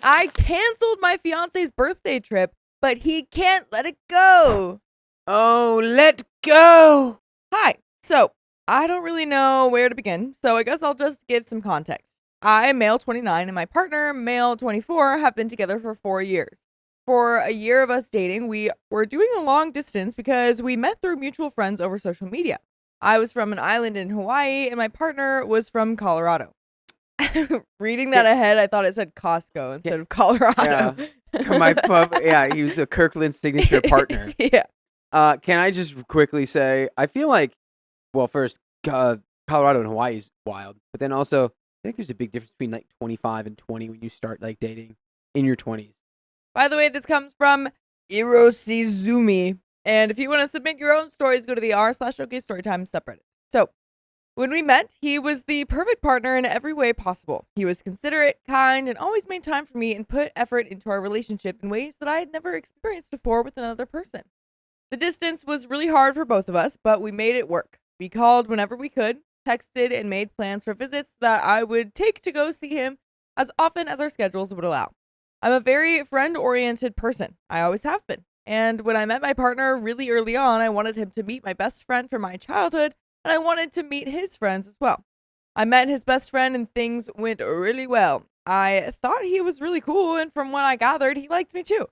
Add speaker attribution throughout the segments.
Speaker 1: I canceled my fiance's birthday trip, but he can't let it go.
Speaker 2: Oh, let go!
Speaker 1: Hi. So, I don't really know where to begin, so I guess I'll just give some context. I, male 29, and my partner, male 24, have been together for 4 years. For a year of us dating, we were doing a long distance because we met through mutual friends over social media. I was from an island in Hawaii, and my partner was from Colorado. Reading that ahead, I thought it said Costco instead of Colorado.
Speaker 2: Yeah, he was a Kirkland signature partner.
Speaker 1: Yeah.
Speaker 2: Can I just quickly say, I feel like, well, first, Colorado and Hawaii is wild, but then also, I think there's a big difference between like 25 and 20 when you start like dating in your 20s.
Speaker 1: By the way, this comes from Irosizumi. And if you want to submit your own stories, go to the r/OK Storytime subreddit. So, when we met, he was the perfect partner in every way possible. He was considerate, kind, and always made time for me and put effort into our relationship in ways that I had never experienced before with another person. The distance was really hard for both of us, but we made it work. We called whenever we could, texted, and made plans for visits that I would take to go see him as often as our schedules would allow. I'm a very friend-oriented person. I always have been. And when I met my partner really early on, I wanted him to meet my best friend from my childhood, and I wanted to meet his friends as well. I met his best friend and things went really well. I thought he was really cool, and from what I gathered, he liked me too.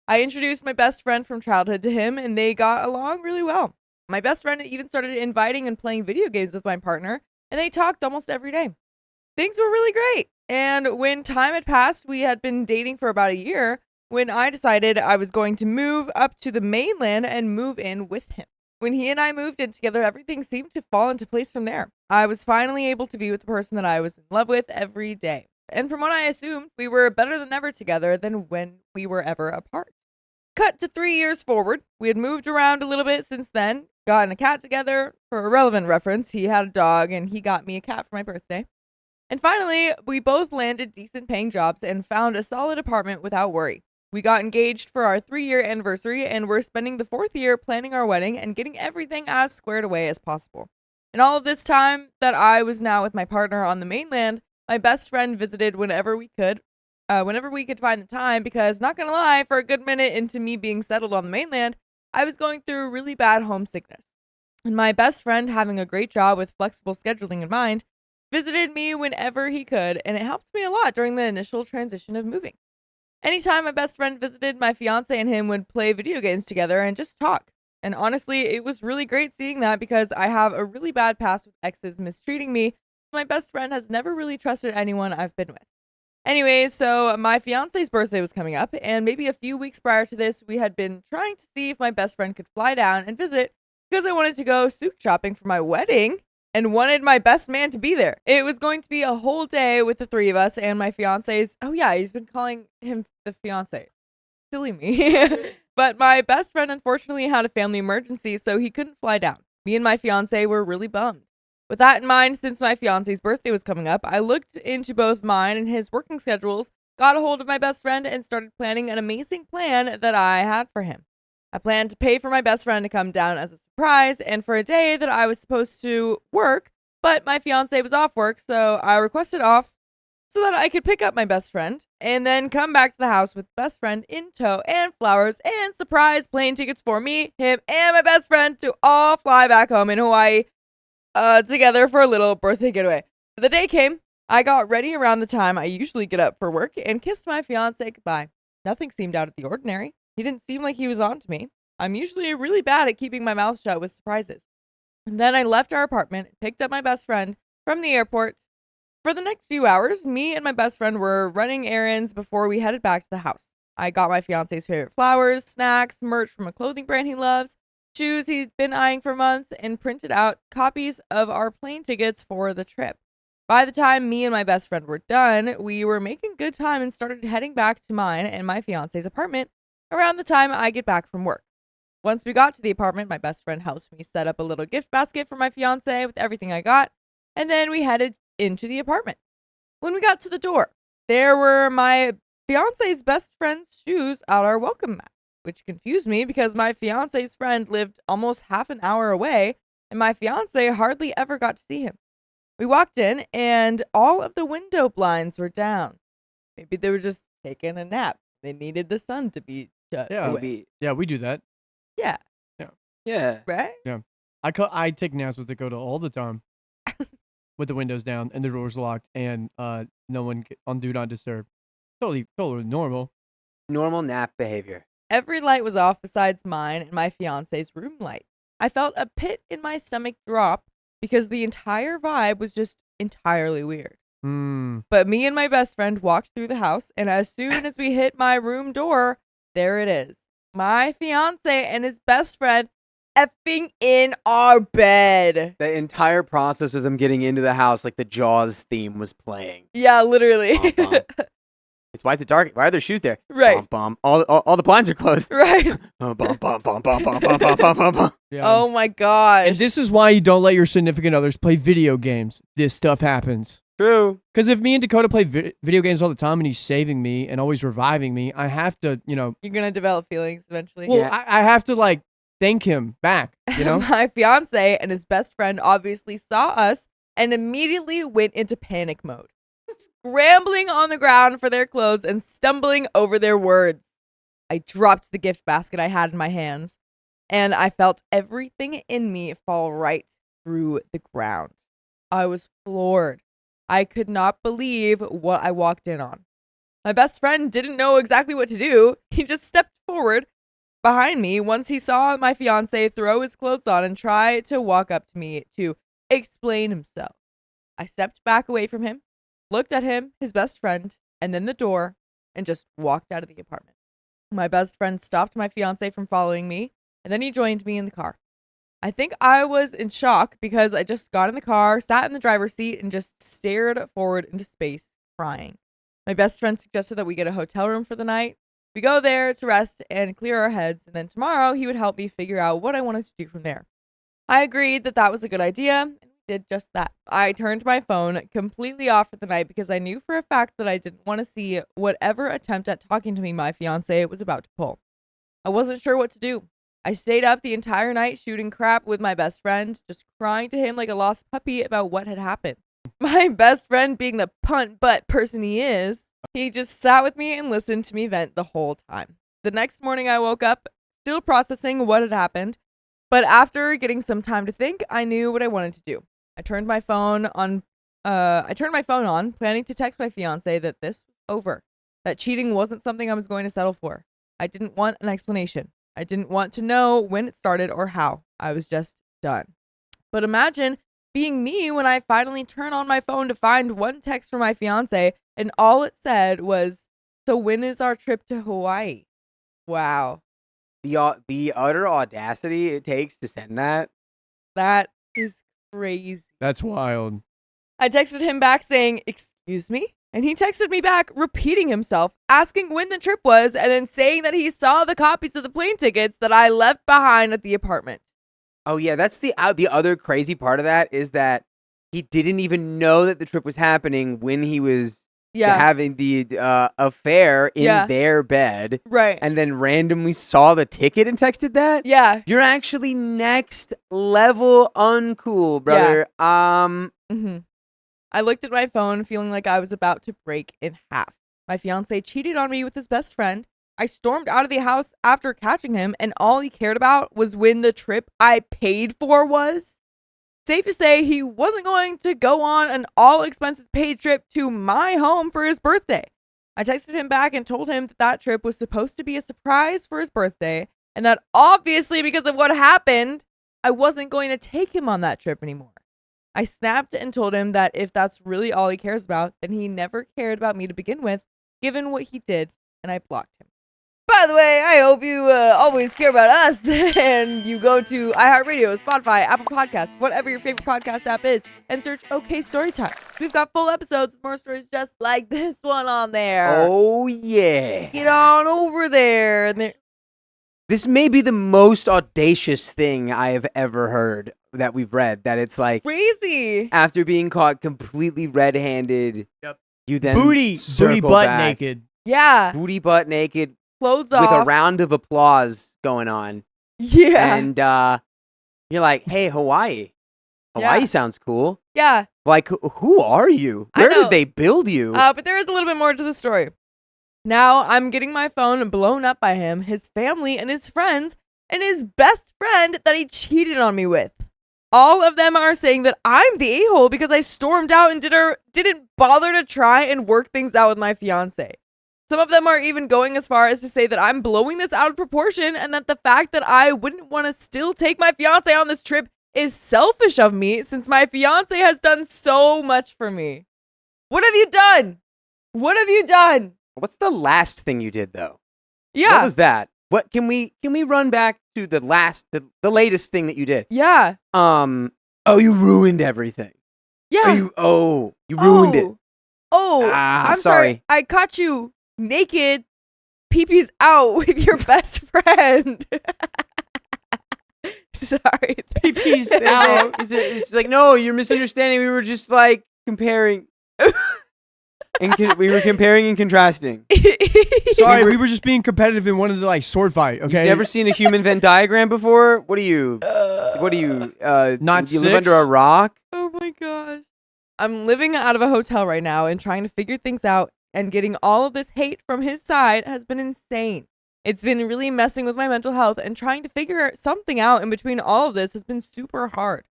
Speaker 1: I introduced my best friend from childhood to him, and they got along really well. My best friend even started inviting and playing video games with my partner, and they talked almost every day. Things were really great. And when time had passed, we had been dating for about a year when I decided I was going to move up to the mainland and move in with him. When he and I moved in together, everything seemed to fall into place from there. I was finally able to be with the person that I was in love with every day. And from what I assumed, we were better than ever together than when we were ever apart. Cut to 3 years forward. We had moved around a little bit since then, gotten a cat together. For a relevant reference, he had a dog and he got me a cat for my birthday. And finally, we both landed decent paying jobs and found a solid apartment without worry. We got engaged for our 3-year anniversary and we're spending the 4th year planning our wedding and getting everything as squared away as possible. And all of this time that I was now with my partner on the mainland, my best friend visited whenever we could find the time, because not gonna lie, for a good minute into me being settled on the mainland, I was going through really bad homesickness. And my best friend, having a great job with flexible scheduling in mind, visited me whenever he could, and it helped me a lot during the initial transition of moving. Anytime my best friend visited, my fiance and him would play video games together and just talk. And honestly, it was really great seeing that because I have a really bad past with exes mistreating me. My best friend has never really trusted anyone I've been with. Anyways, so my fiance's birthday was coming up, and maybe a few weeks prior to this, we had been trying to see if my best friend could fly down and visit because I wanted to go suit shopping for my wedding and wanted my best man to be there. It was going to be a whole day with the 3 of us and my fiance's. Oh yeah, he's been calling him the fiance. Silly me. But my best friend unfortunately had a family emergency, so he couldn't fly down. Me and my fiance were really bummed. With that in mind, since my fiance's birthday was coming up, I looked into both mine and his working schedules, got a hold of my best friend, and started planning an amazing plan that I had for him. I planned to pay for my best friend to come down as a surprise and for a day that I was supposed to work, but my fiance was off work, so I requested off so that I could pick up my best friend and then come back to the house with best friend in tow and flowers and surprise plane tickets for me, him, and my best friend to all fly back home in Hawaii together for a little birthday getaway. The day came. I got ready around the time I usually get up for work and kissed my fiance goodbye. Nothing seemed out of the ordinary. He didn't seem like he was on to me. I'm usually really bad at keeping my mouth shut with surprises. And then I left our apartment, picked up my best friend from the airport. For the next few hours, me and my best friend were running errands before we headed back to the house. I got my fiance's favorite flowers, snacks, merch from a clothing brand he loves, shoes he'd been eyeing for months, and printed out copies of our plane tickets for the trip. By the time me and my best friend were done, we were making good time and started heading back to mine and my fiance's apartment around the time I get back from work. Once we got to the apartment, my best friend helped me set up a little gift basket for my fiance with everything I got, and then we headed into the apartment. When we got to the door, there were my fiance's best friend's shoes out our welcome mat, which confused me because my fiance's friend lived almost half an hour away, and my fiance hardly ever got to see him. We walked in, and all of the window blinds were down. Maybe they were just taking a nap. They needed the sun to be shut
Speaker 3: Yeah.
Speaker 1: away.
Speaker 3: Yeah, we do that.
Speaker 1: Yeah.
Speaker 2: Yeah.
Speaker 1: Right?
Speaker 3: I take naps with Dakota all the time, with the windows down and the doors locked, and no one on do not disturb. Totally normal.
Speaker 2: Normal nap behavior.
Speaker 1: Every light was off besides mine and my fiance's room light. I felt a pit in my stomach drop because the entire vibe was just entirely weird. But me and my best friend walked through the house, and as soon as we hit my room door, there it is. My fiance and his best friend effing in our bed.
Speaker 2: The entire process of them getting into the house, like the Jaws theme was playing.
Speaker 1: Yeah, literally.
Speaker 2: Bum, bum. Why is it dark? Why are there shoes there?
Speaker 1: Right.
Speaker 2: Bum, bum. All the blinds are closed.
Speaker 1: Right.
Speaker 2: Bum, bum, bum, bum, bum, bum, bum, bum, bum, bum.
Speaker 3: Yeah.
Speaker 1: Oh my gosh.
Speaker 3: And this is why you don't let your significant others play video games. This stuff happens.
Speaker 2: True.
Speaker 3: Because if me and Dakota play video games all the time and he's saving me and always reviving me, I have to,
Speaker 1: You're going to develop feelings eventually.
Speaker 3: well,
Speaker 2: Yeah.
Speaker 3: I have to thank him back,
Speaker 1: My fiance and his best friend obviously saw us and immediately went into panic mode, scrambling on the ground for their clothes and stumbling over their words. I dropped the gift basket I had in my hands, and I felt everything in me fall right through the ground. I was floored. I could not believe what I walked in on. My best friend didn't know exactly what to do. He just stepped forward behind me once he saw my fiance throw his clothes on and try to walk up to me to explain himself. I stepped back away from him, looked at him, his best friend, and then the door, and just walked out of the apartment. My best friend stopped my fiance from following me, and then he joined me in the car. I think I was in shock because I just got in the car, sat in the driver's seat, and just stared forward into space, crying. My best friend suggested that we get a hotel room for the night. We go there to rest and clear our heads, and then tomorrow he would help me figure out what I wanted to do from there. I agreed that was a good idea, and we did just that. I turned my phone completely off for the night because I knew for a fact that I didn't want to see whatever attempt at talking to me my fiancé was about to pull. I wasn't sure what to do. I stayed up the entire night shooting crap with my best friend, just crying to him like a lost puppy about what had happened. My best friend, being the punt butt person he is, he just sat with me and listened to me vent the whole time. The next morning I woke up, still processing what had happened, but after getting some time to think, I knew what I wanted to do. I turned my phone on, planning to text my fiance that this was over, that cheating wasn't something I was going to settle for. I didn't want an explanation. I didn't want to know when it started or how. I was just done. But imagine being me when I finally turn on my phone to find one text from my fiance, and all it said was, "So when is our trip to Hawaii?" Wow.
Speaker 2: The utter audacity it takes to send that.
Speaker 1: That is crazy.
Speaker 3: That's wild.
Speaker 1: I texted him back saying, "Excuse me?" And he texted me back, repeating himself, asking when the trip was, and then saying that he saw the copies of the plane tickets that I left behind at the apartment.
Speaker 2: Oh yeah, that's the other crazy part of that is that he didn't even know that the trip was happening when he was having the affair in their bed.
Speaker 1: Right.
Speaker 2: And then randomly saw the ticket and texted that?
Speaker 1: Yeah.
Speaker 2: You're actually next level uncool, brother.
Speaker 1: Mm-hmm. I looked at my phone feeling like I was about to break in half. My fiance cheated on me with his best friend. I stormed out of the house after catching him, and all he cared about was when the trip I paid for was. Safe to say, he wasn't going to go on an all-expenses-paid trip to my home for his birthday. I texted him back and told him that trip was supposed to be a surprise for his birthday, and that obviously because of what happened, I wasn't going to take him on that trip anymore. I snapped and told him that if that's really all he cares about, then he never cared about me to begin with, given what he did, and I blocked him. By the way, I hope you always care about us, and you go to iHeartRadio, Spotify, Apple Podcasts, whatever your favorite podcast app is, and search OK Storytime. We've got full episodes with more stories just like this one on there.
Speaker 2: Oh, yeah.
Speaker 1: Get on over there.
Speaker 2: This may be the most audacious thing I have ever heard that we've read. That it's like
Speaker 1: crazy.
Speaker 2: After being caught completely red-handed, you then
Speaker 3: booty butt
Speaker 2: back,
Speaker 3: naked.
Speaker 1: Yeah.
Speaker 2: Booty butt naked.
Speaker 1: Clothes
Speaker 2: off. With a
Speaker 1: off.
Speaker 2: round of applause going on.
Speaker 1: Yeah.
Speaker 2: And you're like, hey, Hawaii. Hawaii sounds cool.
Speaker 1: Yeah.
Speaker 2: Like, who are you? Where did they build you?
Speaker 1: But there is a little bit more to the story. Now I'm getting my phone blown up by him, his family, and his friends, and his best friend that he cheated on me with. All of them are saying that I'm the a-hole because I stormed out and didn't bother to try and work things out with my fiance. Some of them are even going as far as to say that I'm blowing this out of proportion and that the fact that I wouldn't want to still take my fiance on this trip is selfish of me since my fiance has done so much for me. What have you done? What have you done?
Speaker 2: What's the last thing you did though?
Speaker 1: Yeah.
Speaker 2: What was that? What can we run back to the latest thing that you did?
Speaker 1: Yeah.
Speaker 2: Oh, you ruined everything.
Speaker 1: Yeah.
Speaker 2: You ruined it.
Speaker 1: Oh, I'm sorry. I caught you naked, pee-pee's out with your best friend. Sorry.
Speaker 3: Pee-pee's out.
Speaker 2: It's like, no, you're misunderstanding. We were just like comparing. We were comparing and contrasting.
Speaker 3: Sorry, we were just being competitive and wanted to like sword fight. Okay.
Speaker 2: You've never seen a human Venn diagram before? What are you?
Speaker 3: Not
Speaker 2: you
Speaker 3: six?
Speaker 2: live under a rock?
Speaker 1: Oh my gosh. I'm living out of a hotel right now and trying to figure things out, and getting all of this hate from his side has been insane. It's been really messing with my mental health, and trying to figure something out in between all of this has been super hard.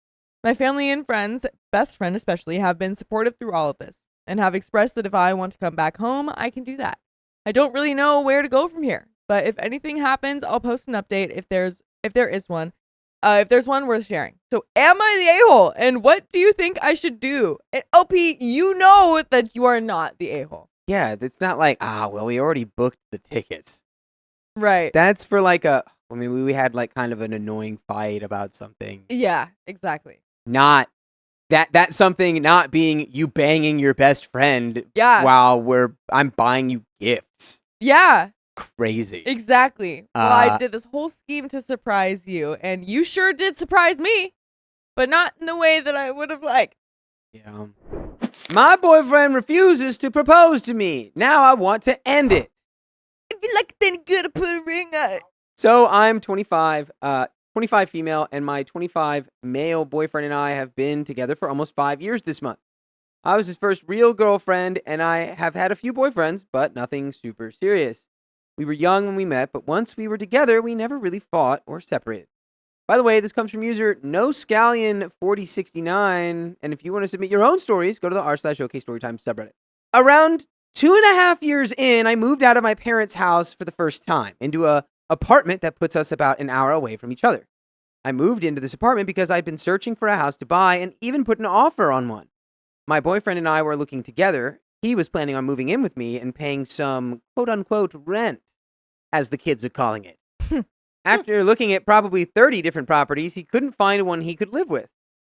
Speaker 1: My family and friends, best friend especially, have been supportive through all of this and have expressed that if I want to come back home, I can do that. I don't really know where to go from here, but if anything happens, I'll post an update if there is one. If there's one worth sharing. So am I the a-hole? And what do you think I should do? And LP, you know that you are not the a-hole.
Speaker 2: Yeah, it's not like, well, we already booked the tickets.
Speaker 1: Right.
Speaker 2: That's for like we had like kind of an annoying fight about something.
Speaker 1: Yeah, exactly.
Speaker 2: Not that something not being you banging your best friend while I'm buying you gifts.
Speaker 1: Yeah.
Speaker 2: Crazy.
Speaker 1: Exactly. Well, I did this whole scheme to surprise you, and you sure did surprise me, but not in the way that I would have liked.
Speaker 2: Yeah. My boyfriend refuses to propose to me. Now I want to end it.
Speaker 1: If you like it, then you gotta put a ring on it.
Speaker 2: So I'm 25 female, and my 25 male boyfriend and I have been together for almost 5 years this month. I was his first real girlfriend, and I have had a few boyfriends, but nothing super serious. We were young when we met, but once we were together, we never really fought or separated. By the way, this comes from user NoScallion4069, and if you want to submit your own stories, go to the r/OK Storytime subreddit. Around 2.5 years in, I moved out of my parents' house for the first time into a apartment that puts us about an hour away from each other. I moved into this apartment because I'd been searching for a house to buy and even put an offer on one. My boyfriend and I were looking together. He was planning on moving in with me and paying some quote-unquote rent, as the kids are calling it. After looking at probably 30 different properties, he couldn't find one he could live with.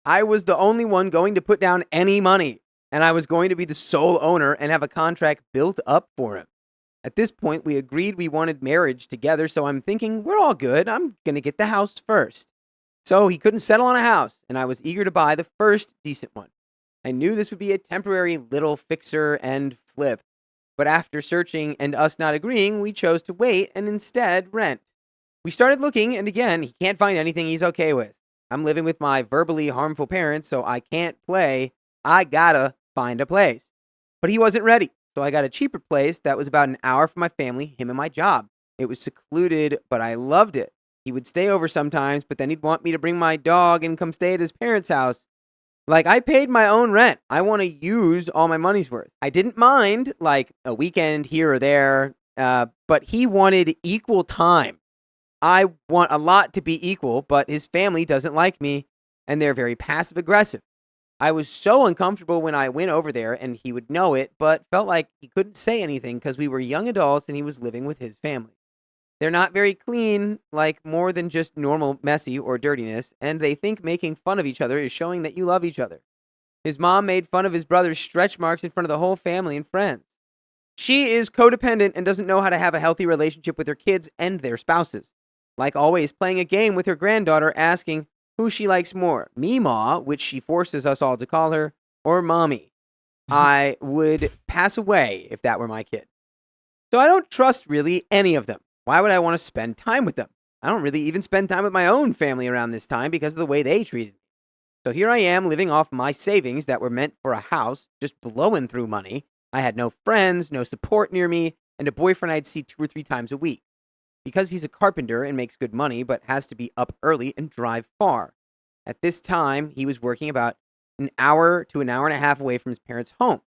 Speaker 2: I was the only one going to put down any money, and I was going to be the sole owner and have a contract built up for him. At this point, we agreed we wanted marriage together, so I'm thinking, we're all good. I'm going to get the house first. So he couldn't settle on a house, and I was eager to buy the first decent one. I knew this would be a temporary little fixer and flip, but after searching and us not agreeing, we chose to wait and instead rent. We started looking, and again, he can't find anything he's okay with. I'm living with my verbally harmful parents, so I can't play. I gotta find a place. But he wasn't ready, so I got a cheaper place that was about an hour from my family, him and my job. It was secluded, but I loved it. He would stay over sometimes, but then he'd want me to bring my dog and come stay at his parents' house. Like, I paid my own rent. I want to use all my money's worth. I didn't mind, like, a weekend here or there, but he wanted equal time. I want a lot to be equal, but his family doesn't like me, and they're very passive-aggressive. I was so uncomfortable when I went over there, and he would know it, but felt like he couldn't say anything because we were young adults and he was living with his family. They're not very clean, like more than just normal messy or dirtiness, and they think making fun of each other is showing that you love each other. His mom made fun of his brother's stretch marks in front of the whole family and friends. She is codependent and doesn't know how to have a healthy relationship with her kids and their spouses. Like always, playing a game with her granddaughter, asking who she likes more, Meemaw, which she forces us all to call her, or Mommy. I would pass away if that were my kid. So I don't trust really any of them. Why would I want to spend time with them? I don't really even spend time with my own family around this time because of the way they treated me. So here I am living off my savings that were meant for a house, just blowing through money. I had no friends, no support near me, and a boyfriend I'd see 2 or 3 times a week. Because he's a carpenter and makes good money, but has to be up early and drive far. At this time, he was working about an hour to an hour and a half away from his parents' home.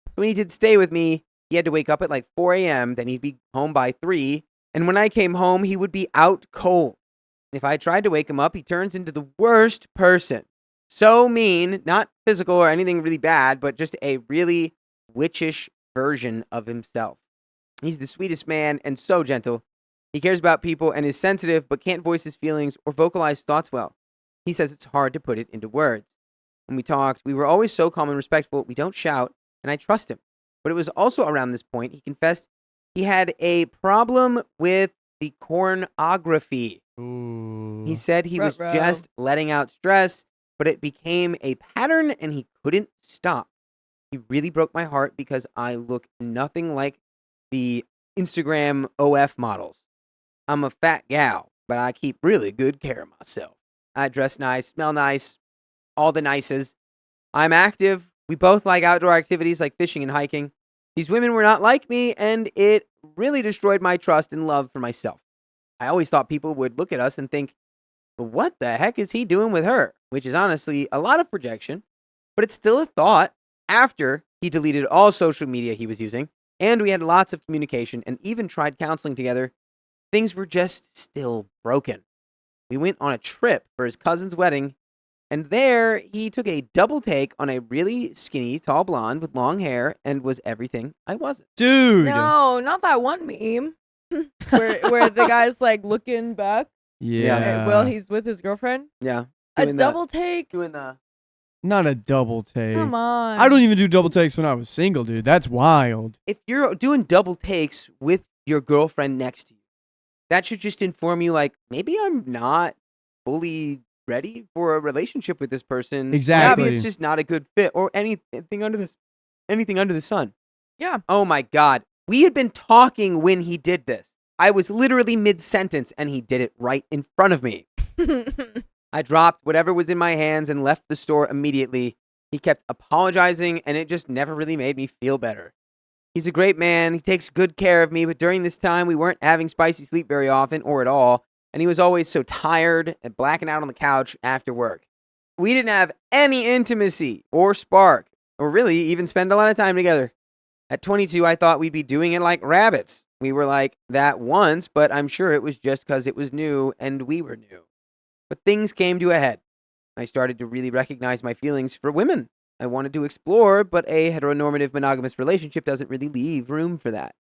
Speaker 2: So when he did stay with me, he had to wake up at like 4 a.m., then he'd be home by 3, and when I came home, he would be out cold. If I tried to wake him up, he turns into the worst person. So mean, not physical or anything really bad, but just a really witchish version of himself. He's the sweetest man and so gentle. He cares about people and is sensitive, but can't voice his feelings or vocalize thoughts well. He says it's hard to put it into words. When we talked, we were always so calm and respectful. We don't shout, and I trust him. But it was also around this point he confessed he had a problem with the pornography.
Speaker 3: Ooh.
Speaker 2: He said he was
Speaker 1: Ruh-roh.
Speaker 2: just letting out stress, but it became a pattern and he couldn't stop. He really broke my heart because I look nothing like the Instagram OF models. I'm a fat gal, but I keep really good care of myself. I dress nice, smell nice, all the nices. I'm active. We both like outdoor activities like fishing and hiking. These women were not like me, and it really destroyed my trust and love for myself. I always thought people would look at us and think, what the heck is he doing with her? Which is honestly a lot of projection, but it's still a thought after he deleted all social media he was using, and we had lots of communication and even tried counseling together. Things were just still broken. We went on a trip for his cousin's wedding, and there he took a double take on a really skinny, tall blonde with long hair and was everything I wasn't.
Speaker 3: Dude.
Speaker 1: No, not that one meme where the guy's like looking back
Speaker 3: Yeah.
Speaker 1: while he's with his girlfriend.
Speaker 2: Yeah.
Speaker 1: A
Speaker 2: doing the-
Speaker 1: double take?
Speaker 2: Doing the...
Speaker 3: Not a double take.
Speaker 1: Come on.
Speaker 3: I don't even do double takes when I was single, dude. That's wild.
Speaker 2: If you're doing double takes with your girlfriend next to you, that should just inform you, like, maybe I'm not fully ready for a relationship with this person.
Speaker 3: Exactly.
Speaker 2: Maybe it's just not a good fit or anything under the sun.
Speaker 1: Yeah.
Speaker 2: Oh my God. We had been talking when he did this. I was literally mid-sentence and he did it right in front of me. I dropped whatever was in my hands and left the store immediately. He kept apologizing and it just never really made me feel better. He's a great man. He takes good care of me, but during this time, we weren't having spicy sleep very often or at all, and he was always so tired and blacking out on the couch after work. We didn't have any intimacy or spark, or really even spend a lot of time together. At 22, I thought we'd be doing it like rabbits. We were like that once, but I'm sure it was just because it was new and we were new. But things came to a head. I started to really recognize my feelings for women. I wanted to explore, but a heteronormative monogamous relationship doesn't really leave room for that.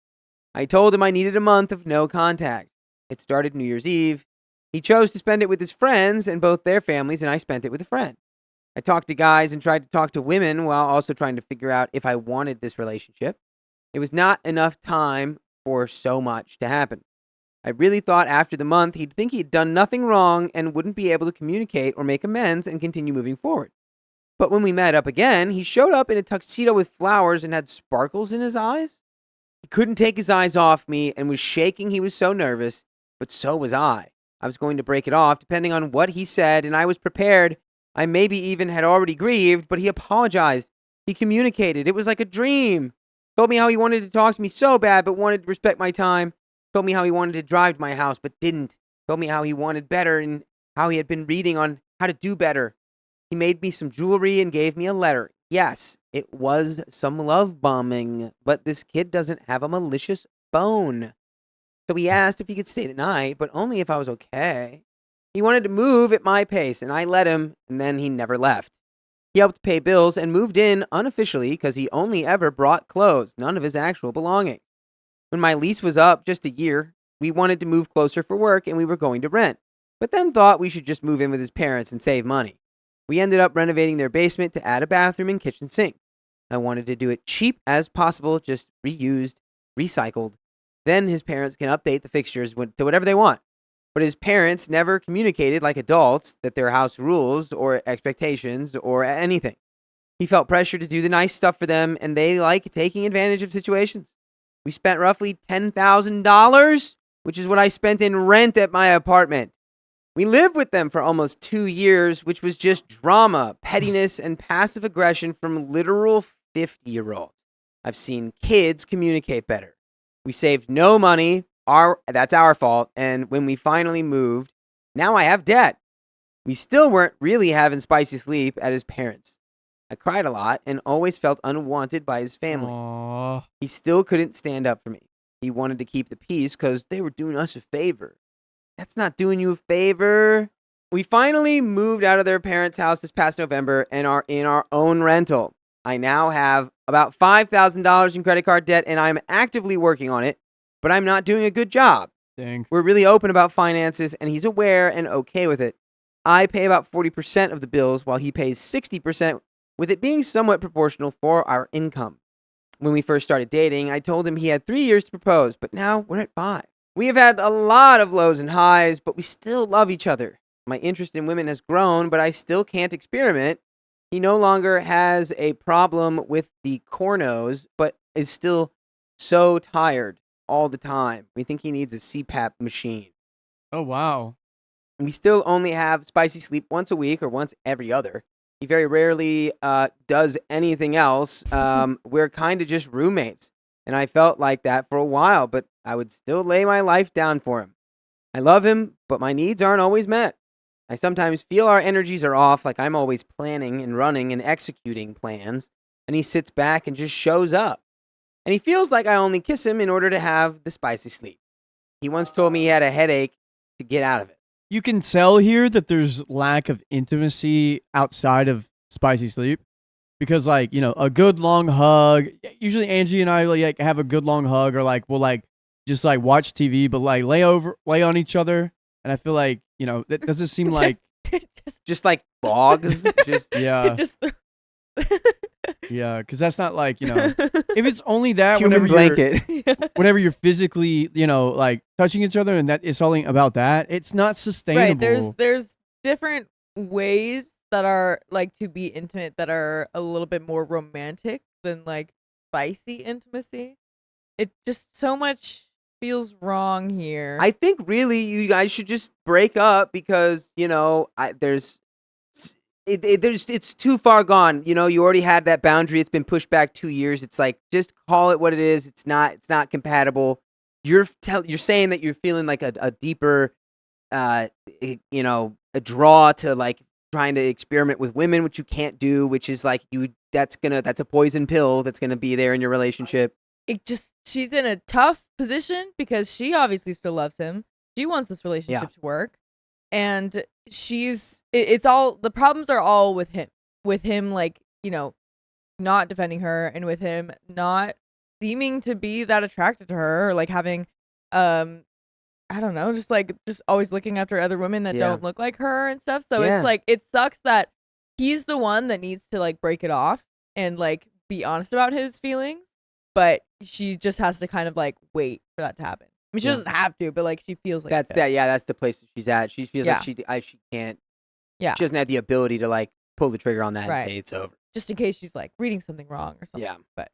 Speaker 2: I told him I needed a month of no contact. It started New Year's Eve. He chose to spend it with his friends and both their families, and I spent it with a friend. I talked to guys and tried to talk to women while also trying to figure out if I wanted this relationship. It was not enough time for so much to happen. I really thought after the month he'd think he'd done nothing wrong and wouldn't be able to communicate or make amends and continue moving forward. But when we met up again, he showed up in a tuxedo with flowers and had sparkles in his eyes. He couldn't take his eyes off me and was shaking. He was so nervous, but so was I. I was going to break it off depending on what he said, and I was prepared. I maybe even had already grieved, but he apologized. He communicated. It was like a dream. Told me how he wanted to talk to me so bad, but wanted to respect my time. Told me how he wanted to drive to my house, but didn't. Told me how he wanted better and how he had been reading on how to do better. He made me some jewelry and gave me a letter. Yes, it was some love bombing, but this kid doesn't have a malicious bone. So he asked if he could stay the night, but only if I was okay. He wanted to move at my pace, and I let him, and then he never left. He helped pay bills and moved in unofficially because he only ever brought clothes, none of his actual belongings. When my lease was up just a year, we wanted to move closer for work, and we were going to rent, but then thought we should just move in with his parents and save money. We ended up renovating their basement to add a bathroom and kitchen sink. I wanted to do it cheap as possible, just reused, recycled. Then his parents can update the fixtures to whatever they want. But his parents never communicated like adults that their house rules or expectations or anything. He felt pressure to do the nice stuff for them, and they like taking advantage of situations. We spent roughly $10,000, which is what I spent in rent at my apartment. We lived with them for almost 2 years, which was just drama, pettiness, and passive aggression from literal 50-year-olds. I've seen kids communicate better. We saved no money. That's our fault. And when we finally moved, now I have debt. We still weren't really having spicy sleep at his parents'. I cried a lot and always felt unwanted by his family.
Speaker 3: Aww.
Speaker 2: He still couldn't stand up for me. He wanted to keep the peace because they were doing us a favor. That's not doing you a favor. We finally moved out of their parents' house this past November and are in our own rental. I now have about $5,000 in credit card debt, and I'm actively working on it, but I'm not doing a good job.
Speaker 3: Dang.
Speaker 2: We're really open about finances, and he's aware and okay with it. I pay about 40% of the bills, while he pays 60%, with it being somewhat proportional for our income. When we first started dating, I told him he had 3 years to propose, but now we're at 5. We have had a lot of lows and highs, but we still love each other. My interest in women has grown, but I still can't experiment. He no longer has a problem with the cornos, but is still so tired all the time. We think he needs a CPAP machine.
Speaker 3: Oh, wow.
Speaker 2: We still only have spicy sleep once a week or once every other. He very rarely does anything else. We're kind of just roommates. And I felt like that for a while, but I would still lay my life down for him. I love him, but my needs aren't always met. I sometimes feel our energies are off, like I'm always planning and running and executing plans, and he sits back and just shows up. And he feels like I only kiss him in order to have the spicy sleep. He once told me he had a headache to get out of it.
Speaker 3: You can tell here that there's lack of intimacy outside of spicy sleep. Because, like, you know, a good long hug. Usually Angie and I like have a good long hug, or like we'll like just like watch TV, but like lay on each other. And I feel like, you know, that doesn't seem like
Speaker 2: just like logs. Just
Speaker 3: yeah.
Speaker 1: Just
Speaker 3: Yeah, because that's not like, you know, if it's only that
Speaker 2: human blanket.
Speaker 3: whenever you're physically, you know, like touching each other and that it's all about that, it's not sustainable.
Speaker 1: Right. There's different ways that are like to be intimate that are a little bit more romantic than like spicy intimacy. It just so much feels wrong here.
Speaker 2: I think really you guys should just break up because, you know, it's too far gone. You know, you already had that boundary. It's been pushed back 2 years. It's like, just call it what it is. It's not compatible. You're saying that you're feeling like a deeper, you know, a draw to like trying to experiment with women, which you can't do, which is like that's a poison pill that's gonna be there in your relationship.
Speaker 1: She's in a tough position because she obviously still loves him. She wants this relationship to work. And it's all, the problems are all with him, like, you know, not defending her, and with him not seeming to be that attracted to her, or like having, I don't know, just always looking after other women that don't look like her and stuff. So it's like, it sucks that he's the one that needs to like break it off and like be honest about his feelings, but she just has to kind of like wait for that to happen. I mean, she doesn't have to, but like she feels like
Speaker 2: that's that. Yeah, that's the place that she's at. She feels like she can't.
Speaker 1: Yeah,
Speaker 2: she doesn't have the ability to like pull the trigger on that and say it's over.
Speaker 1: Just in case she's like reading something wrong or something.
Speaker 2: Yeah.
Speaker 1: But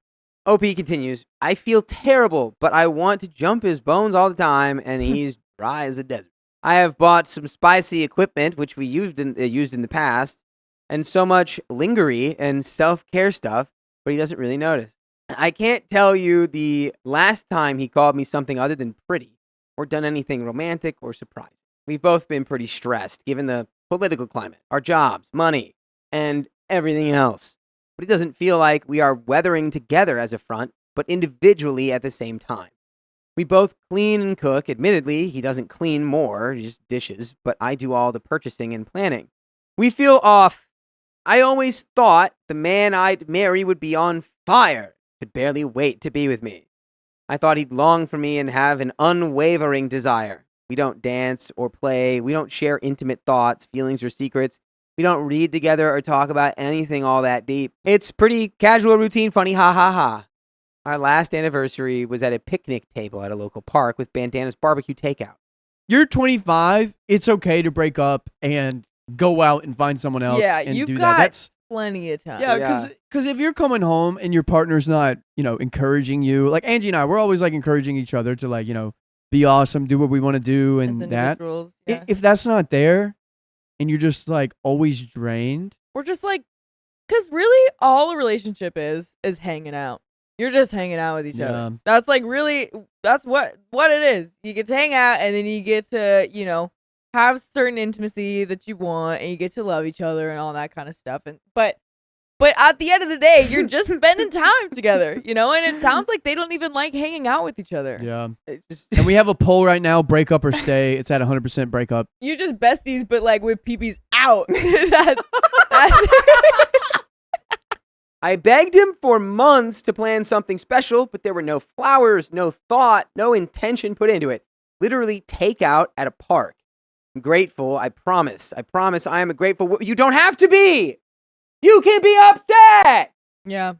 Speaker 2: OP continues. I feel terrible, but I want to jump his bones all the time, and he's dry as a desert. I have bought some spicy equipment, which we used in the past, and so much lingerie and self-care stuff, but he doesn't really notice. I can't tell you the last time he called me something other than pretty, or done anything romantic or surprising. We've both been pretty stressed, given the political climate, our jobs, money, and everything else. But it doesn't feel like we are weathering together as a front, but individually at the same time. We both clean and cook. Admittedly, he doesn't clean more, just dishes, but I do all the purchasing and planning. We feel off. I always thought the man I'd marry would be on fire. Could barely wait to be with me. I thought he'd long for me and have an unwavering desire. We don't dance or play. We don't share intimate thoughts, feelings, or secrets. We don't read together or talk about anything all that deep. It's pretty casual, routine, funny, ha ha ha. Our last anniversary was at a picnic table at a local park with Bandana's barbecue takeout.
Speaker 3: You're 25. It's okay to break up and go out and find someone else.
Speaker 1: Yeah,
Speaker 3: and
Speaker 1: you've
Speaker 3: do
Speaker 1: got
Speaker 3: that. That's
Speaker 1: plenty of time.
Speaker 3: Yeah, because if you're coming home and your partner's not, you know, encouraging you, like Angie and I, we're always like encouraging each other to like, you know, be awesome, do what we want to do, and that. If that's not there, and you're just like always drained,
Speaker 1: we're just like, because really all a relationship is hanging out. You're just hanging out with each
Speaker 3: Yeah.
Speaker 1: other. That's like really, that's what it is. You get to hang out, and then you get to, have certain intimacy that you want, and you get to love each other and all that kind of stuff. And but at the end of the day, you're just spending time together, and it sounds like they don't even like hanging out with each other.
Speaker 3: Yeah.
Speaker 2: It just
Speaker 3: And we have a poll right now: break up or stay. It's at 100% break up.
Speaker 1: You're just besties, but like with peepees out. that's
Speaker 2: I begged him for months to plan something special, but there were no flowers, no thought, no intention put into it. Literally takeout at a park. I'm grateful, I promise. I am grateful. You don't have to be. You can be upset.
Speaker 1: Yeah.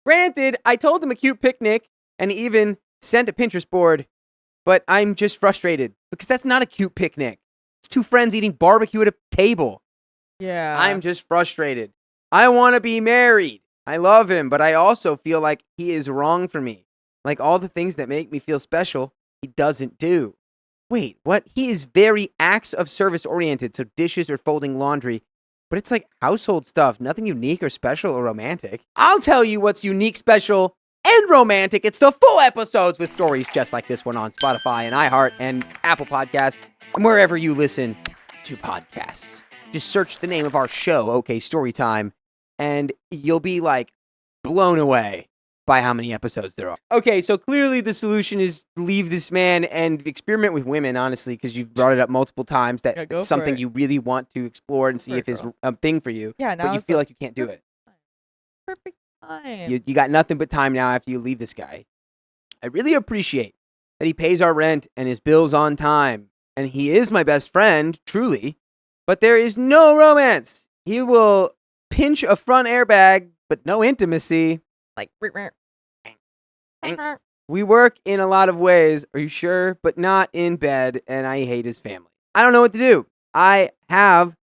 Speaker 2: Granted, I told him a cute picnic and even sent a Pinterest board, but I'm just frustrated because that's not a cute picnic. It's two friends eating barbecue at a table.
Speaker 1: Yeah.
Speaker 2: I'm just frustrated. I want to be married. I love him, but I also feel like he is wrong for me. Like all the things that make me feel special, he doesn't do. Wait, what? He is very acts of service oriented, so dishes or folding laundry, but it's like household stuff, nothing unique or special or romantic. I'll tell you what's unique, special, and romantic. It's the full episodes with stories just like this one on Spotify and iHeart and Apple Podcasts and wherever you listen to podcasts. Just search the name of our show, OK Storytime, and you'll be like blown away by how many episodes there are. Okay, so clearly the solution is leave this man and experiment with women, honestly, because you've brought it up multiple times that
Speaker 1: Yeah, go
Speaker 2: it's
Speaker 1: for
Speaker 2: something
Speaker 1: it.
Speaker 2: you really want to explore and see
Speaker 1: For it,
Speaker 2: if it's
Speaker 1: girl.
Speaker 2: a thing for you,
Speaker 1: Yeah, now
Speaker 2: but you
Speaker 1: it's
Speaker 2: feel
Speaker 1: the
Speaker 2: like you can't do it.
Speaker 1: perfect time.
Speaker 2: You got nothing but time now after you leave this guy. I really appreciate that he pays our rent and his bills on time, and he is my best friend, truly, but there is no romance. He will pinch a front airbag, but no intimacy.
Speaker 1: Like,
Speaker 2: We work in a lot of ways, are you sure? But not in bed, and I hate his family. I don't know what to do. I have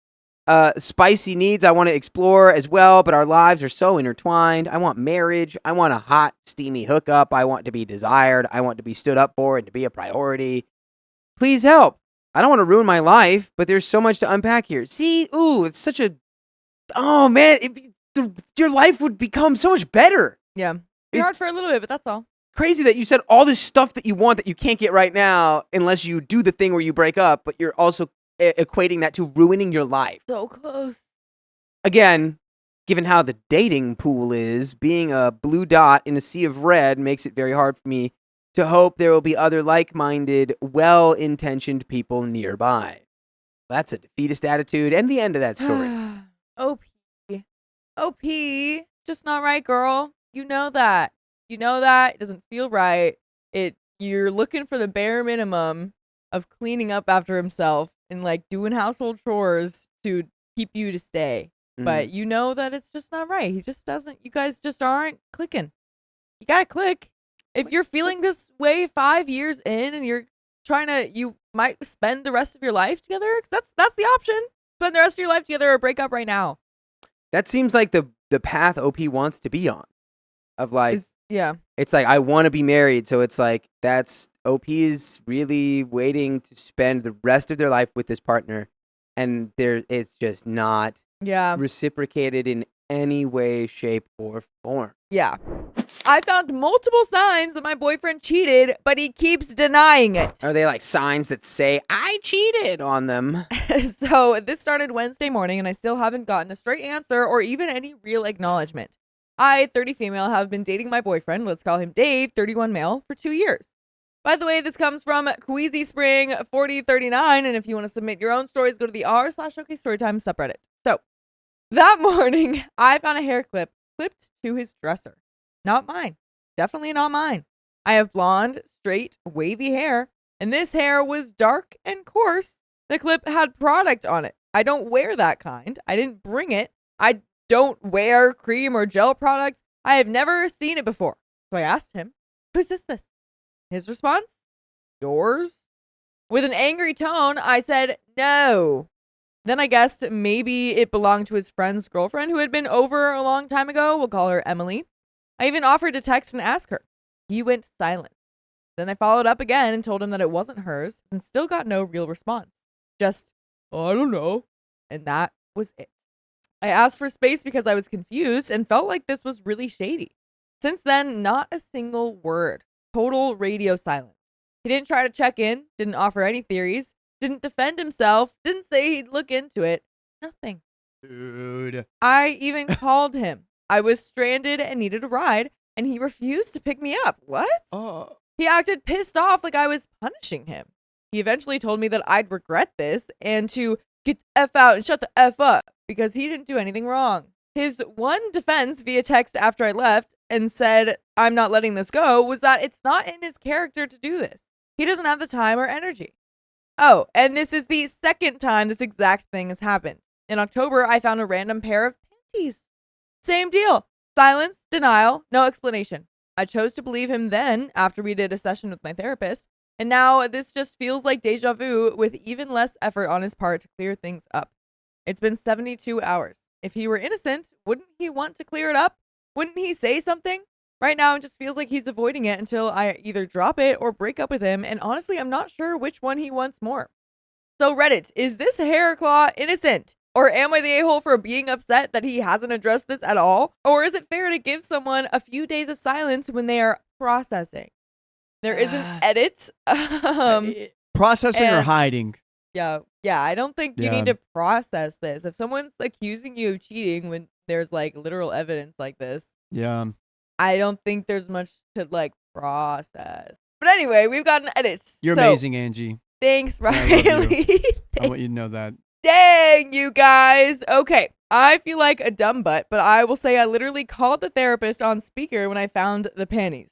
Speaker 2: spicy needs I want to explore as well, but our lives are so intertwined. I want marriage. I want a hot, steamy hookup. I want to be desired. I want to be stood up for and to be a priority. Please help. I don't want to ruin my life, but there's so much to unpack here. See, it's such a... Oh, man, your life would become so much better.
Speaker 1: yeah. Be hard
Speaker 2: It's-
Speaker 1: for a little bit, but that's all.
Speaker 2: Crazy that you said all this stuff that you want that you can't get right now unless you do the thing where you break up, but you're also equating that to ruining your life.
Speaker 1: So close.
Speaker 2: Again, given how the dating pool is, being a blue dot in a sea of red makes it very hard for me to hope there will be other like-minded, well-intentioned people nearby. That's a defeatist attitude and the end of that story.
Speaker 1: OP. OP. Just not right, girl. You know that. You know that. It doesn't feel right. You're looking for the bare minimum of cleaning up after himself and like doing household chores to keep you to stay. But you know that it's just not right. He just doesn't. You guys just aren't clicking. You gotta click. If you're feeling this way 5 years in and you might spend the rest of your life together. 'Cause that's the option. Spend the rest of your life together or break up right now.
Speaker 2: That seems like the path OP wants to be on. Of like,
Speaker 1: Yeah.
Speaker 2: it's like, I want to be married. So it's like, that's OP is really waiting to spend the rest of their life with this partner. And it's just not
Speaker 1: Yeah.
Speaker 2: reciprocated in any way, shape, or form.
Speaker 1: Yeah. I found multiple signs that my boyfriend cheated, but he keeps denying it.
Speaker 2: Are they like signs that say, I cheated on them?
Speaker 1: So this started Wednesday morning, and I still haven't gotten a straight answer or even any real acknowledgement. I, 30 female, have been dating my boyfriend, let's call him Dave, 31 male, for 2 years. By the way, this comes from Queasy Spring 4039, and if you want to submit your own stories, go to the r/OK Storytime subreddit. So, that morning, I found a hair clip clipped to his dresser. Not mine. Definitely not mine. I have blonde, straight, wavy hair, and this hair was dark and coarse. The clip had product on it. I don't wear that kind. I didn't bring it. I don't wear cream or gel products. I have never seen it before. So I asked him, whose is this? His response, yours? With an angry tone, I said, no. Then I guessed maybe it belonged to his friend's girlfriend who had been over a long time ago. We'll call her Emily. I even offered to text and ask her. He went silent. Then I followed up again and told him that it wasn't hers and still got no real response. Just, I don't know. And that was it. I asked for space because I was confused and felt like this was really shady. Since then, not a single word. Total radio silence. He didn't try to check in, didn't offer any theories, didn't defend himself, didn't say he'd look into it. Nothing.
Speaker 3: Dude.
Speaker 1: I even called him. I was stranded and needed a ride, and he refused to pick me up. What?
Speaker 3: Oh.
Speaker 1: He acted pissed off like I was punishing him. He eventually told me that I'd regret this and to get the F out and shut the F up because he didn't do anything wrong. His one defense via text after I left and said, I'm not letting this go, was that it's not in his character to do this. He doesn't have the time or energy. Oh, and this is the second time this exact thing has happened. In October, I found a random pair of panties. Same deal. Silence, denial, no explanation. I chose to believe him then after we did a session with my therapist, and now this just feels like deja vu with even less effort on his part to clear things up. It's been 72 hours. If he were innocent, wouldn't he want to clear it up? Wouldn't he say something? Right now, it just feels like he's avoiding it until I either drop it or break up with him, and honestly, I'm not sure which one he wants more. So Reddit, is this hair claw innocent? Or am I the a-hole for being upset that he hasn't addressed this at all? Or is it fair to give someone a few days of silence when they are processing? There is an edit.
Speaker 3: Processing or
Speaker 1: and-
Speaker 3: hiding?
Speaker 1: Yeah, I don't think you need to process this. If someone's accusing you of cheating when there's like literal evidence like this,
Speaker 3: Yeah.
Speaker 1: I don't think there's much to like process. But anyway, we've got an edit.
Speaker 3: You're
Speaker 1: So,
Speaker 3: amazing, Angie.
Speaker 1: Thanks,
Speaker 3: I love you.
Speaker 1: Riley.
Speaker 3: I want you to know that.
Speaker 1: Dang, you guys. Okay, I feel like a dumb butt, but I will say I literally called the therapist on speaker when I found the panties.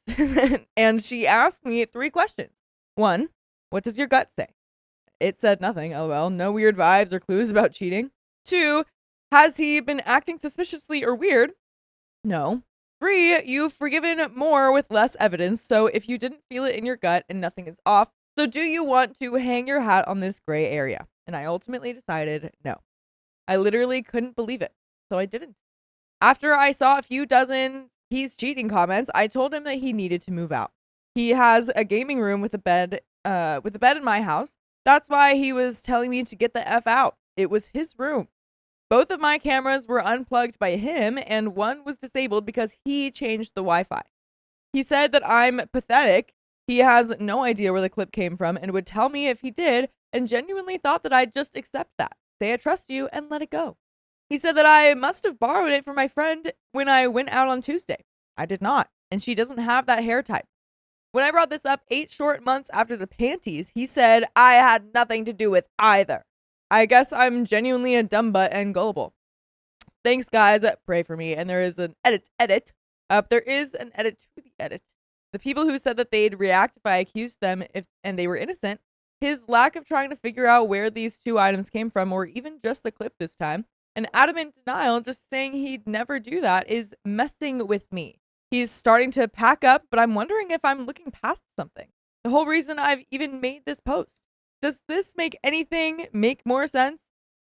Speaker 1: And she asked me 3 questions. 1, what does your gut say? It said nothing, lol. No weird vibes or clues about cheating. 2, has he been acting suspiciously or weird? No. 3, you've forgiven more with less evidence, so if you didn't feel it in your gut and nothing is off, so do you want to hang your hat on this gray area? And I ultimately decided no. I literally couldn't believe it, so I didn't. After I saw a few dozen he's cheating comments, I told him that he needed to move out. He has a gaming room with a bed in my house. That's why he was telling me to get the F out. It was his room. Both of my cameras were unplugged by him, and one was disabled because he changed the Wi-Fi. He said that I'm pathetic. He has no idea where the clip came from and would tell me if he did, and genuinely thought that I'd just accept that, say I trust you, and let it go. He said that I must have borrowed it from my friend when I went out on Tuesday. I did not, and she doesn't have that hair type. When I brought this up 8 short months after the panties, he said I had nothing to do with either. I guess I'm genuinely a dumb butt and gullible. Thanks, guys. Pray for me. And there is an edit. There is an edit to the edit. The people who said that they'd react if I accused them and they were innocent, his lack of trying to figure out where these 2 items came from, or even just the clip this time, and adamant denial, just saying he'd never do that, is messing with me. He's starting to pack up, but I'm wondering if I'm looking past something. The whole reason I've even made this post. Does this make anything make more sense?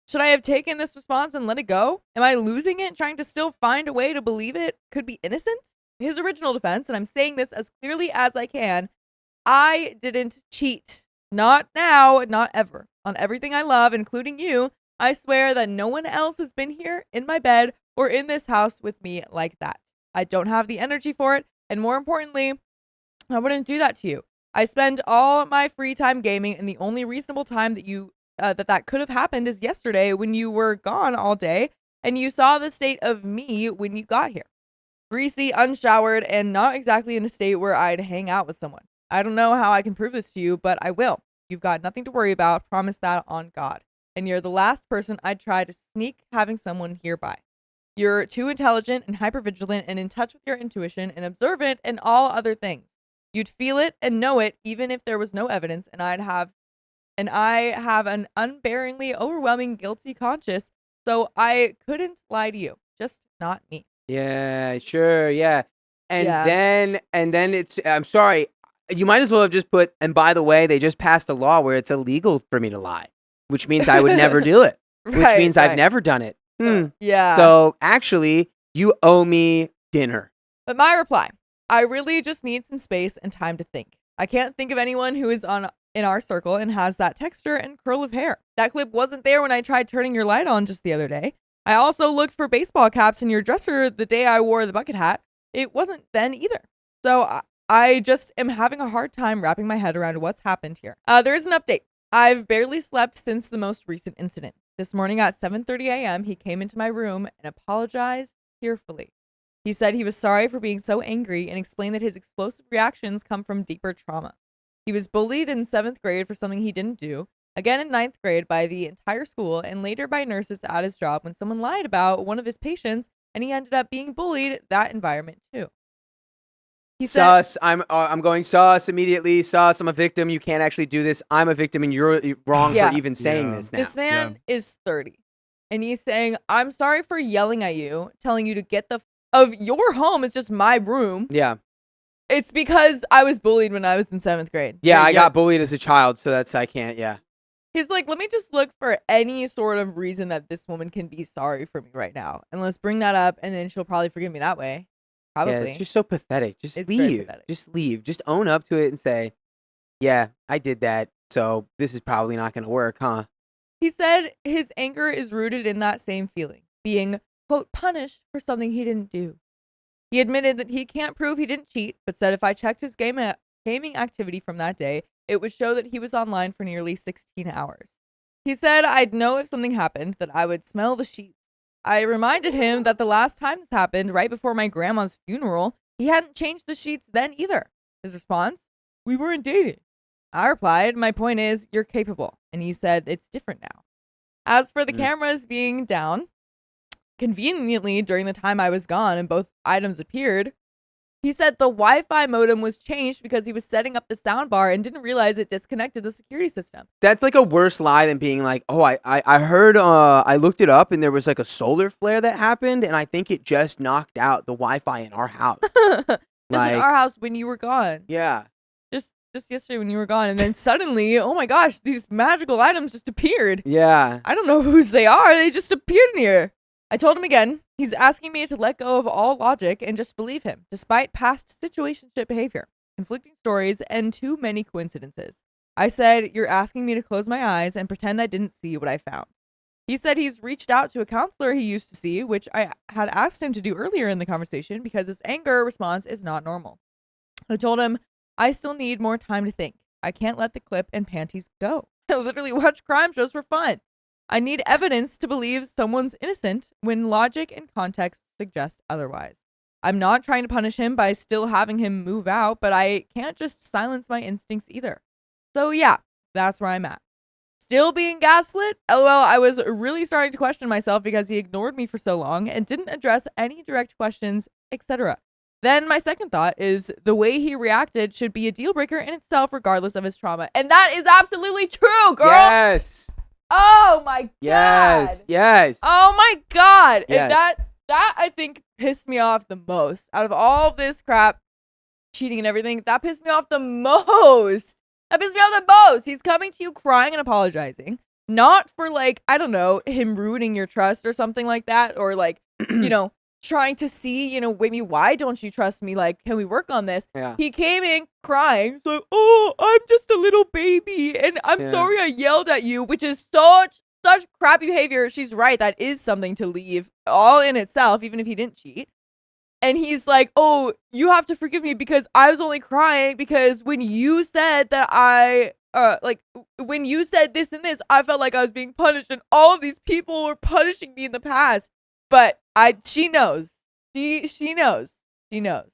Speaker 1: Should I have taken this response and let it go? Am I losing it, trying to still find a way to believe it could be innocent? His original defense, and I'm saying this as clearly as I can, I didn't cheat. Not now, not ever. On everything I love, including you, I swear that no one else has been here in my bed or in this house with me like that. I don't have the energy for it, and more importantly, I wouldn't do that to you. I spend all my free time gaming, and the only reasonable time that that could have happened is yesterday when you were gone all day, and you saw the state of me when you got here. Greasy, unshowered, and not exactly in a state where I'd hang out with someone. I don't know how I can prove this to you, but I will. You've got nothing to worry about, promise that on God. And you're the last person I'd try to sneak having someone hereby. You're too intelligent and hypervigilant and in touch with your intuition and observant and all other things. You'd feel it and know it even if there was no evidence, and I have an unbearingly overwhelming guilty conscience, so I couldn't lie to you. Just not me.
Speaker 2: Yeah, sure, yeah. And
Speaker 1: Yeah.
Speaker 2: then it's I'm sorry. You might as well have just put, and by the way, they just passed a law where it's illegal for me to lie, which means I would never do it, which means I've never done it.
Speaker 1: Yeah.
Speaker 2: So actually, you owe me dinner.
Speaker 1: But my reply, I really just need some space and time to think. I can't think of anyone who is in our circle and has that texture and curl of hair. That clip wasn't there when I tried turning your light on just the other day. I also looked for baseball caps in your dresser the day I wore the bucket hat. it wasn't then either. So I just am having a hard time wrapping my head around what's happened here. There is an update. I've barely slept since the most recent incident. This morning at 7:30 a.m., he came into my room and apologized tearfully. He said he was sorry for being so angry and explained that his explosive reactions come from deeper trauma. He was bullied in 7th grade for something he didn't do, again in 9th grade by the entire school, and later by nurses at his job when someone lied about one of his patients, and he ended up being bullied that environment too. He said,
Speaker 2: Sus. I'm going sus immediately. Sus. I'm a victim. You can't actually do this. I'm a victim, and you're wrong
Speaker 1: Yeah.
Speaker 2: for even saying
Speaker 3: Yeah.
Speaker 2: this now.
Speaker 1: this man is 30, and he's saying, I'm sorry for yelling at you, telling you to get the of your home is just my room.
Speaker 2: Yeah.
Speaker 1: It's because I was bullied when I was in 7th grade.
Speaker 2: Yeah, I got bullied as a child, so I can't, yeah.
Speaker 1: He's like, let me just look for any sort of reason that this woman can be sorry for me right now. And let's bring that up, and then she'll probably forgive me that way. Probably.
Speaker 2: Yeah, it's just so pathetic. Just
Speaker 1: It's very
Speaker 2: leave.
Speaker 1: pathetic.
Speaker 2: Just leave. Just own up to it and say, yeah, I did that, so this is probably not going to work, huh?
Speaker 1: He said his anger is rooted in that same feeling, being, quote, punished for something he didn't do. He admitted that he can't prove he didn't cheat, but said if I checked his gaming activity from that day, it would show that he was online for nearly 16 hours. He said I'd know if something happened, that I would smell the sheets. I reminded him that the last time this happened, right before my grandma's funeral, he hadn't changed the sheets then either. His response, we weren't dating. I replied, my point is, you're capable. And he said, it's different now. As for the cameras being down, conveniently during the time I was gone and both items appeared, he said the Wi-Fi modem was changed because he was setting up the soundbar and didn't realize it disconnected the security system.
Speaker 2: That's like a worse lie than being like, oh, I heard, I looked it up and there was like a solar flare that happened and I think it just knocked out the Wi-Fi in our house.
Speaker 1: Just
Speaker 2: Like-
Speaker 1: in our house when you were gone.
Speaker 2: Yeah.
Speaker 1: Just yesterday when you were gone. And then suddenly, oh my gosh, these magical items just appeared.
Speaker 2: Yeah.
Speaker 1: I don't know whose they are. They just appeared in here. I told him again, he's asking me to let go of all logic and just believe him, despite past situationship behavior, conflicting stories, and too many coincidences. I said, you're asking me to close my eyes and pretend I didn't see what I found. He said he's reached out to a counselor he used to see, which I had asked him to do earlier in the conversation because his anger response is not normal. I told him, I still need more time to think. I can't let the clip and panties go. I literally watch crime shows for fun. I need evidence to believe someone's innocent when logic and context suggest otherwise. I'm not trying to punish him by still having him move out, but I can't just silence my instincts either. So yeah, that's where I'm at. Still being gaslit? LOL, I was really starting to question myself because he ignored me for so long and didn't address any direct questions, etc. Then my second thought is the way he reacted should be a deal breaker in itself regardless of his trauma. And that is absolutely true, girl.
Speaker 2: Yes.
Speaker 1: Oh my god.
Speaker 2: Yes. Yes.
Speaker 1: Oh my god.
Speaker 2: Yes.
Speaker 1: And that I think pissed me off the most. Out of all of this crap, cheating and everything, that pissed me off the most. That pissed me off the most. He's coming to you crying and apologizing. Not for like, I don't know, him ruining your trust or something like that. Or like, you know, trying to see, maybe why don't you trust me? Like, can we work on this?
Speaker 2: Yeah.
Speaker 1: He came in crying. So, oh, I'm just a little baby. And I'm
Speaker 2: Yeah.
Speaker 1: sorry I yelled at you, which is such crappy behavior. She's right. That is something to leave all in itself, even if he didn't cheat. And he's like, oh, you have to forgive me because I was only crying because when you said that when you said this and this, I felt like I was being punished and all of these people were punishing me in the past. But she knows. She knows. She knows.